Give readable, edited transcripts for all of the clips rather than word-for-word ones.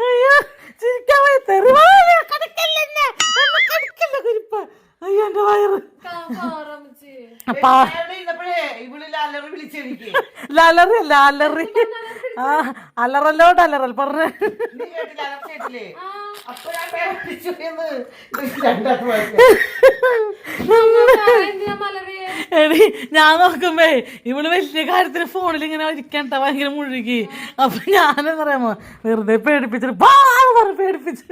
അയ്യോ ചിരിക്കാൻ അയ്യോ എന്റെ വയറ് അലറി അല്ല അലറി അലറലോട്ട് അലറൽ പറഞ്ഞ എടി ഞാൻ നോക്കുമ്പേ ഇവള് വലിയ കാര്യത്തിന് ഫോണിൽ ഇങ്ങനെ ഇരിക്കണ്ട ഭയങ്കര മുഴുകി അപ്പൊ ഞാനെന്താ പറയാമോ വെറുതെ പേടിപ്പിച്ചിട്ട് പറഞ്ഞ് പേടിപ്പിച്ചു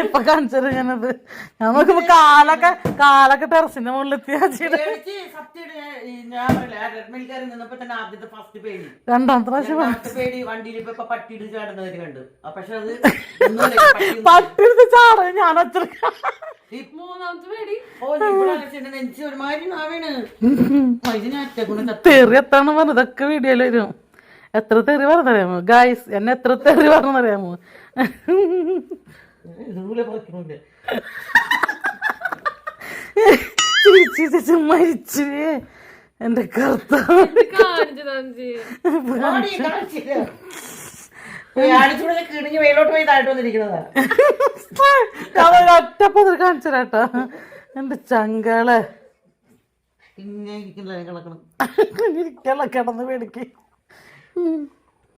ഇപ്പൊ കാണിച്ചത് ഞാനത് ഞാൻ നോക്കുമ്പോ കാലൊക്കെ ടെറസിന്റെ മുകളിലെത്തി രണ്ടാമത്തെ പ്രാവശ്യം പട്ടിയെടുത്ത് ചാട ഞാൻ അത്ര തെറി എത്താണ് പറഞ്ഞത് ഇതൊക്കെ വീഡിയോയിൽ വരും എത്ര തെറി പറഞ്ഞറിയാമോ ഗായ്സ് എന്നെ എത്ര തെറി പറഞ്ഞറിയാമോ ചേച്ചി മരിച്ചു എന്റെ കർത്താവ് ഒറ്റപ്പോ കാണിച്ചേട്ടാ എന്റെ ചങ്കളെ കിടന്ന് പേടിക്ക്